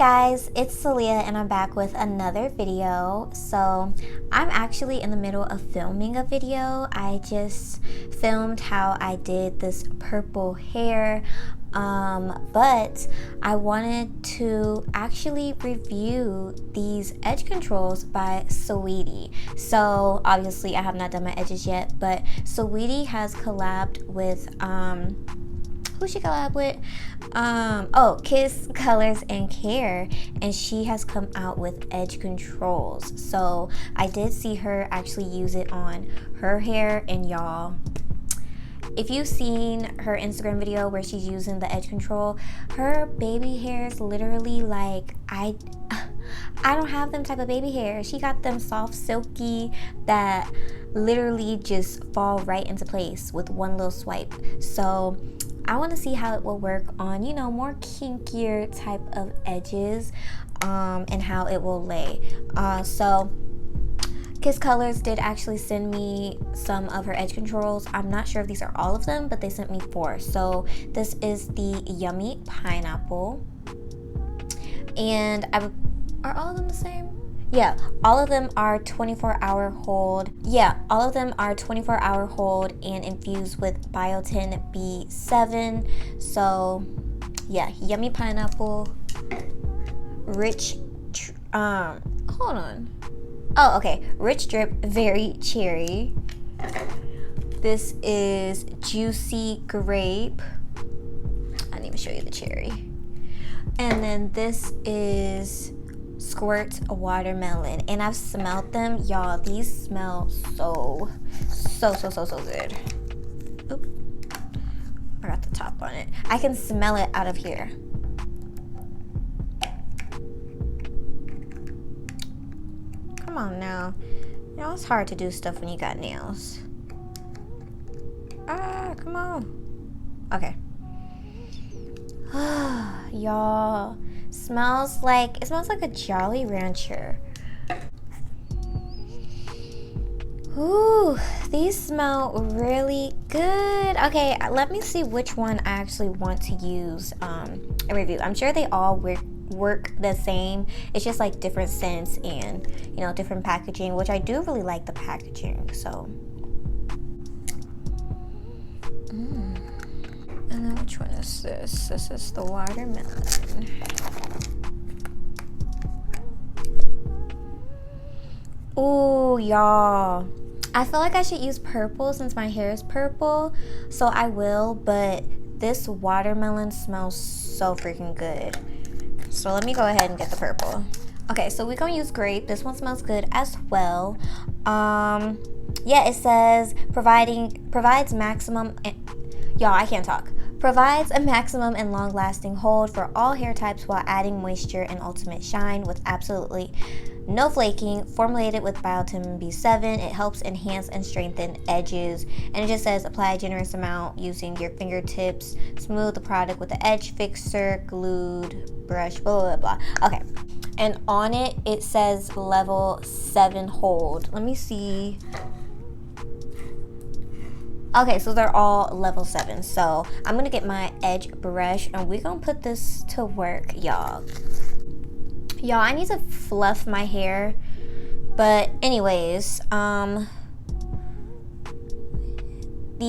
guys, it's Salia and I'm back with another video. So I'm actually in the middle of filming a video. I just filmed how I did this purple hair, but I wanted to actually review these edge controls by Saweetie. So obviously I have not done my edges yet, but Saweetie has collabed with who she collab with? Kiss Colors and Care, and she has come out with edge controls. So I did see her actually use it on her hair, and y'all, if you've seen her Instagram video where she's using the edge control, her baby hairs literally like I don't have them type of baby hair. She got them soft, silky that literally just fall right into place with one little swipe. So I want to see how it will work on, you know, more kinkier type of edges, and how it will lay. So Kiss Colors did actually send me some of her edge controls. I'm not sure if these are all of them, but they sent me 4. So this is the Yummy Pineapple, and are all of them the same? Yeah, all of them are 24-hour hold. Yeah, all of them are 24-hour hold and infused with Biotin B7. So yeah, Yummy Pineapple, Rich hold on. Oh, okay. Rich Drip Very Cherry. This is Juicy Grape. I didn't even show you the cherry. And then this is Squirt Watermelon, and I've smelled them, y'all. These smell so good. Oop, I got the top on it. I can smell it out of here. Come on now, you know it's hard to do stuff when you got nails. Come on. Okay. Y'all, it smells like a Jolly Rancher. Ooh, these smell really good. Okay, let me see which one I actually want to use in review. I'm sure they all work the same. It's just like different scents and, you know, different packaging, which I do really like the packaging. So and then which one is this? This is the watermelon. Ooh, y'all, I feel like I should use purple since my hair is purple, so I will, but this watermelon smells so freaking good. So let me go ahead and get the purple. Okay, so we're gonna use grape. This one smells good as well. Yeah, it says provides maximum, y'all, I can't talk. Provides a maximum and long-lasting hold for all hair types while adding moisture and ultimate shine with absolutely no flaking. Formulated with Biotin B7, it helps enhance and strengthen edges. And it just says apply a generous amount using your fingertips. Smooth the product with the edge fixer, glued brush, blah, blah, blah. Okay. And on it, it says level 7 hold. Let me see. Okay, so they're all level 7. So I'm gonna get my edge brush and we're gonna put this to work, y'all. Y'all, I need to fluff my hair. But anyways, the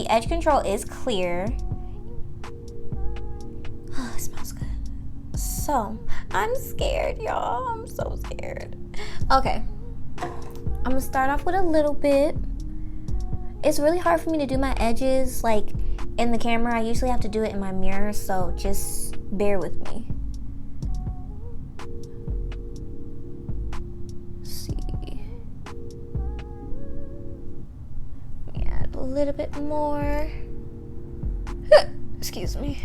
edge control is clear. Oh, it smells good. So I'm scared, y'all. I'm so scared. Okay, I'm gonna start off with a little bit. It's really hard for me to do my edges like in the camera. I usually have to do it in my mirror, so just bear with me. Let's see. Let me add a little bit more. Excuse me.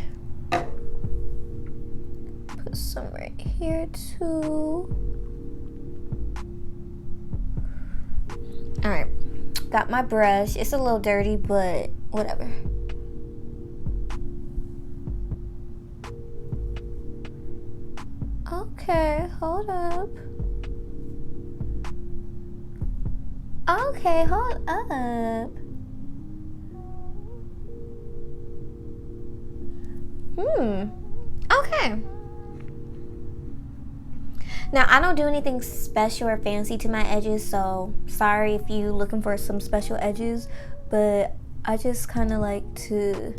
Put some right here too. All right. Got my brush. It's a little dirty, but whatever. Okay, hold up. Okay, hold up. Okay. Now, I don't do anything special or fancy to my edges, so sorry if you looking for some special edges, but I just kind of like to,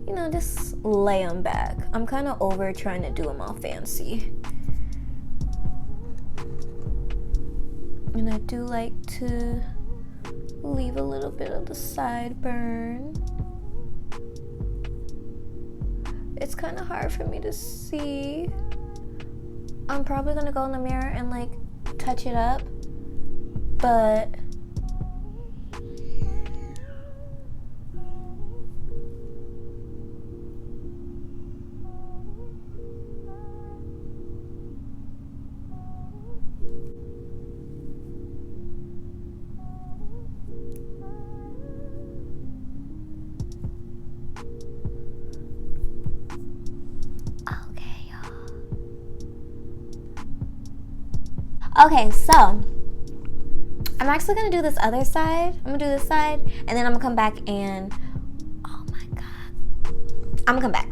you know, just lay them back. I'm kind of over trying to do them all fancy. And I do like to leave a little bit of the sideburn. It's kind of hard for me to see. I'm probably gonna go in the mirror and like touch it up, but okay, so I'm actually gonna do this other side. I'm gonna do this side, and then I'm gonna come back and, oh my God, I'm gonna come back.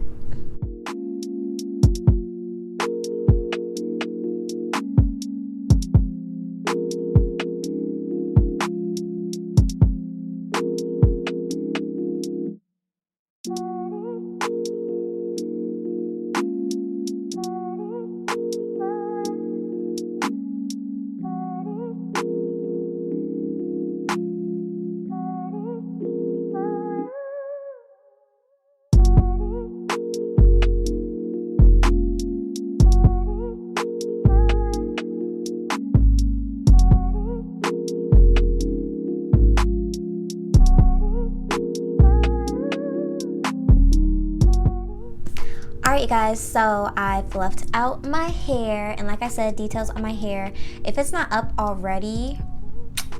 Alright, you guys, so I've left out my hair, and like I said, details on my hair. If it's not up already,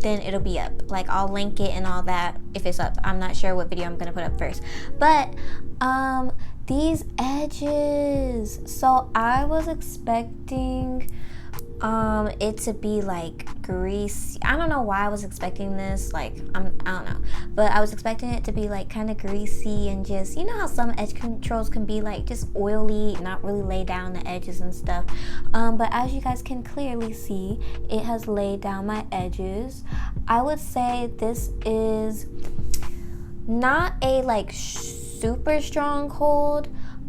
then it'll be up. Like, I'll link it and all that if it's up. I'm not sure what video I'm gonna put up first. But these edges, so I was expecting it to be like greasy. I don't know why I was expecting this, like I don't know, but I was expecting it to be like kind of greasy and just, you know how some edge controls can be like just oily, not really lay down the edges and stuff. But as you guys can clearly see, it has laid down my edges. I would say this is not a like super strong hold,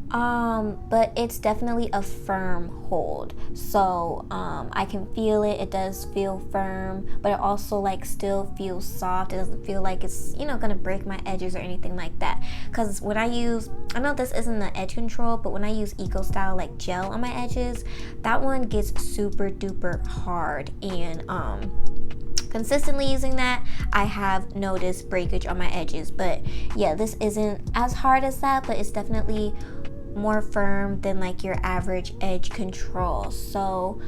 but it's definitely a firm hold. So I can feel it. It does feel firm, but it also like still feels soft. It doesn't feel like it's, you know, gonna break my edges or anything like that. Because when I use, I know this isn't the edge control, but when I use Eco Style like gel on my edges, that one gets super duper hard, and consistently using that, I have noticed breakage on my edges. But yeah, this isn't as hard as that, but it's definitely more firm than like your average edge control. So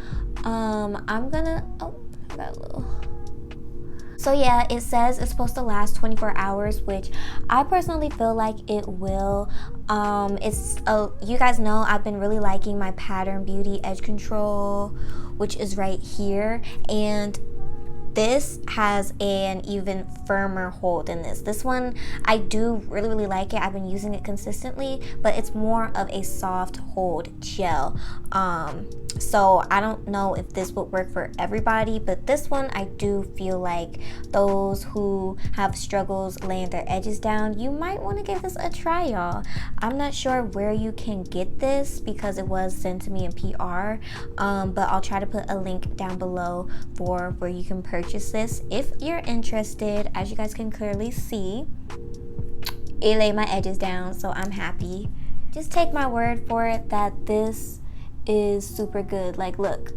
I'm gonna, oh, I got a little. So yeah, it says it's supposed to last 24 hours, which I personally feel like it will. You guys know I've been really liking my Pattern Beauty edge control, which is right here, and this has an even firmer hold than this. This one, I do really like it. I've been using it consistently, but it's more of a soft hold gel. So I don't know if this would work for everybody, but this one I do feel like those who have struggles laying their edges down, you might want to give this a try, y'all. I'm not sure where you can get this because it was sent to me in PR, but I'll try to put a link down below for where you can purchase this if you're interested. As you guys can clearly see, it laid my edges down, so I'm happy. Just take my word for it that this is super good. Like, look,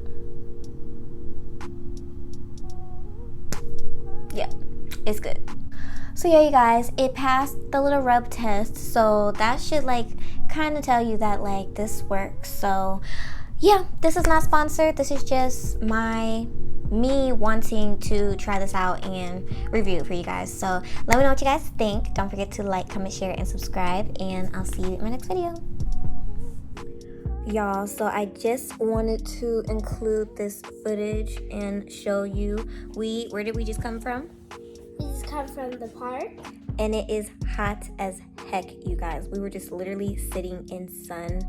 yeah, it's good. So yeah, you guys, it passed the little rub test, so that should like kind of tell you that like this works. So yeah, this is not sponsored. This is just me wanting to try this out and review it for you guys. So let me know what you guys think. Don't forget to like, comment, share, and subscribe, and I'll see you in my next video. Y'all, so I just wanted to include this footage and show you, where did we just come from? We just come from the park. And it is hot as heck, you guys. We were just literally sitting in sun.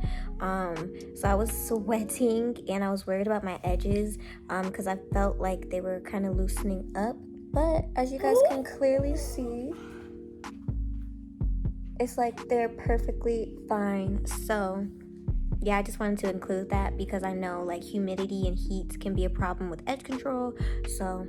So I was sweating and I was worried about my edges because I felt like they were kind of loosening up. But as you guys can clearly see, it's like they're perfectly fine. So yeah, I just wanted to include that because I know like humidity and heat can be a problem with edge control. So